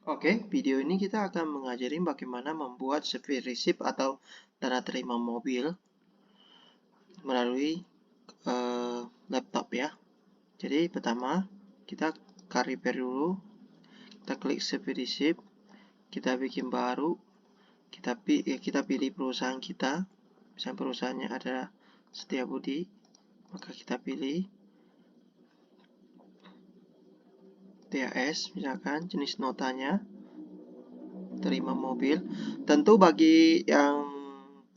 Oke, video ini kita akan mengajari bagaimana membuat speed receipt atau tanda terima mobil melalui laptop ya. Jadi pertama kita prepare dulu, kita klik speed receipt, kita bikin baru, kita pilih perusahaan kita. Misalnya perusahaannya adalah Setiabudi, maka kita pilih TAS, misalkan jenis notanya terima mobil. Tentu bagi yang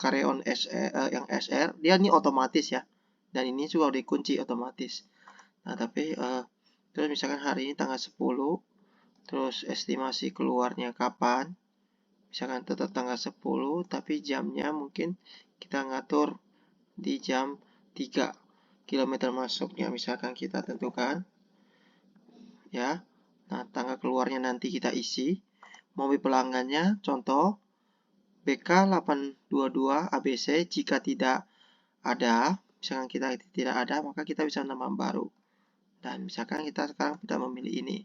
karyawan yang SR, dia ini otomatis ya, dan ini juga udah dikunci otomatis. Nah tapi terus misalkan hari ini tanggal 10, terus estimasi keluarnya kapan, misalkan tetap tanggal 10, tapi jamnya mungkin kita ngatur di jam 3, kilometer masuknya misalkan kita tentukan ya. Nah tanggal keluarnya nanti kita isi, mobil pelanggannya contoh BK822 ABC. Jika tidak ada, misalkan kita tidak ada, maka kita bisa nambah baru. Dan misalkan kita sekarang tidak memilih ini.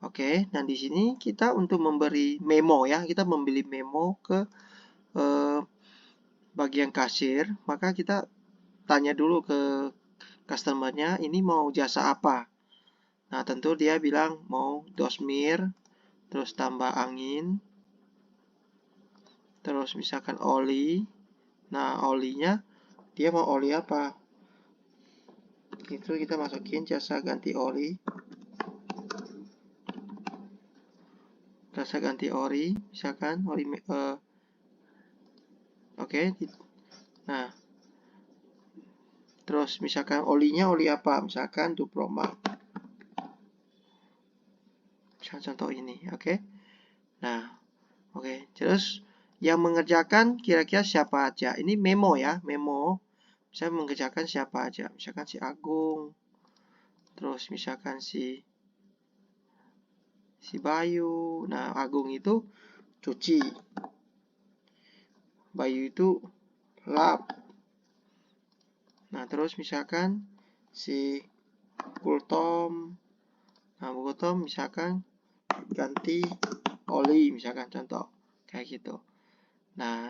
Oke, dan di sini kita untuk memberi memo ya, kita membeli memo ke bagian kasir, maka kita tanya dulu ke customernya ini mau jasa apa. Nah, tentu dia bilang mau dosmir, terus tambah angin, terus misalkan oli. Nah, olinya dia mau oli apa? Itu kita masukin jasa ganti oli. Jasa ganti oli, misalkan oli oke. Nah, terus misalkan olinya oli apa? Misalkan Duproma. Misalkan contoh ini, oke. Nah, oke. Terus yang mengerjakan kira-kira siapa aja? Ini memo ya, memo. Misalnya mengerjakan siapa aja? Misalkan si Agung. Terus misalkan si Bayu. Nah, Agung itu cuci. Bayu itu lap. Nah, terus misalkan si Kultom. Nah, Kultom misalkan ganti oli, misalkan contoh. Kayak gitu. Nah,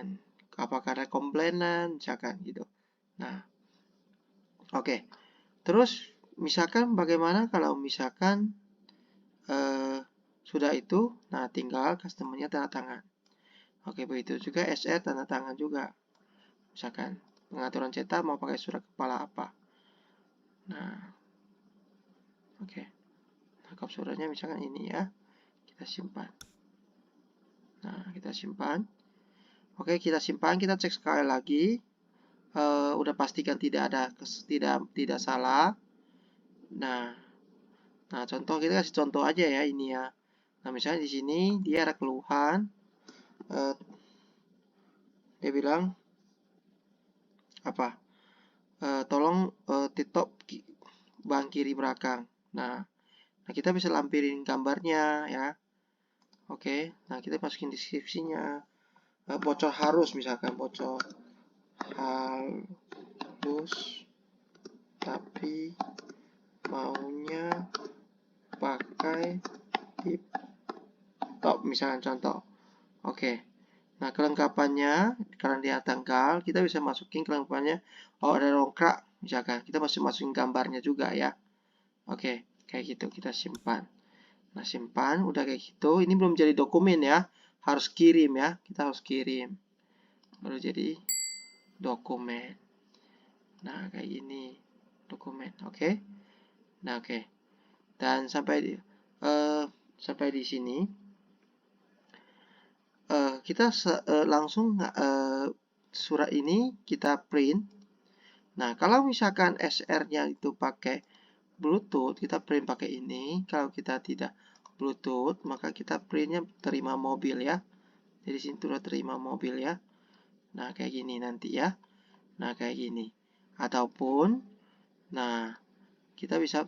apakah ada komplainan, misalkan gitu. Nah, oke. Terus, misalkan bagaimana kalau misalkan sudah itu, nah tinggal customer-nya tanda tangan. Oke, begitu juga SR tanda tangan juga. Misalkan pengaturan cetak mau pakai surat kepala apa. Nah, oke. Lengkap suratnya misalkan ini ya. Kita simpan. Nah, kita simpan. Oke, kita simpan, kita cek sekali lagi. Udah pastikan tidak salah. Nah, contoh kita kasih contoh aja ya ini ya. Nah, misalnya di sini dia ada keluhan. Dia bilang apa? Tolong titop ban kiri belakang. Nah, kita bisa lampirin gambarnya ya. Oke, nah kita masukin deskripsinya. Bocor harus misalkan bocor halus tapi maunya pakai tip top misalkan contoh. Oke. Nah, kelengkapannya karena dia tanggal, kita bisa masukin kelengkapannya. Oh, ada dongkrak misalkan. Kita masih masukin gambarnya juga ya. Oke, kayak gitu kita simpan. Nah, simpan udah kayak gitu. Ini belum jadi dokumen ya. Harus kirim ya. Kita harus kirim. Baru jadi dokumen. Nah, kayak gini dokumen. Oke. Nah, oke. Dan sampai di sini kita langsung surat ini kita print. Nah, kalau misalkan SR-nya itu pakai Bluetooth, kita print pakai ini. Kalau kita tidak Bluetooth, maka kita printnya terima mobil ya. Jadi sini sudah terima mobil ya. Nah, kayak gini nanti ya. Nah, kayak gini. Ataupun, nah, kita bisa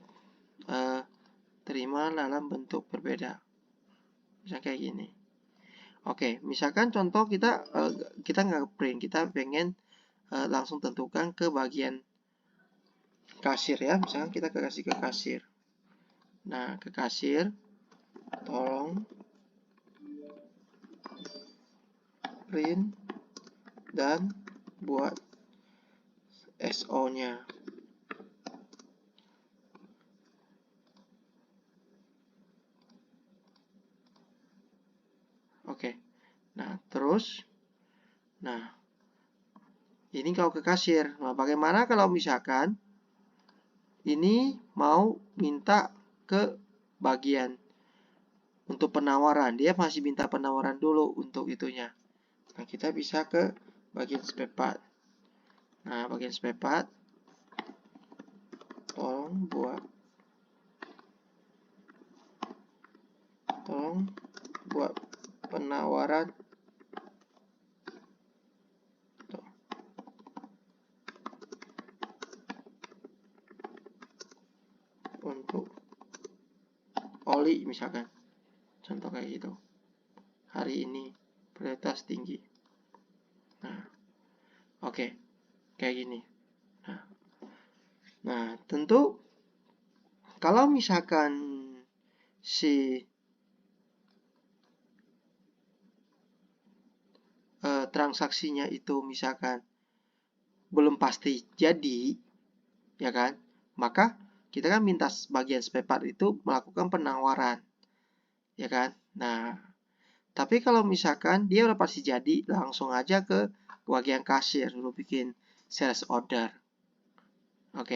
terima dalam bentuk berbeda. Misalnya kayak gini. Oke, misalkan contoh kita nggak print, kita pengen langsung tentukan ke bagian kasir ya. Misalkan kita kasih ke kasir. Nah, ke kasir, tolong print dan buat SO-nya. Oke. Nah, terus ini kalau ke kasir. Nah, bagaimana kalau misalkan ini mau minta ke bagian untuk penawaran, dia masih minta penawaran dulu untuk itunya. Nah, kita bisa ke bagian spare part. Nah, bagian spare part, tolong buat penawaran untuk oli misalkan. Contoh kayak gitu. Hari ini prioritas tinggi. Nah, oke. Kayak gini. Nah, tentu kalau misalkan si transaksinya itu misalkan belum pasti jadi, ya kan? Maka kita kan minta bagian spare part itu melakukan penawaran, ya kan? Nah, tapi kalau misalkan dia udah pasti jadi, langsung aja ke bagian kasir, lu bikin sales order. Oke.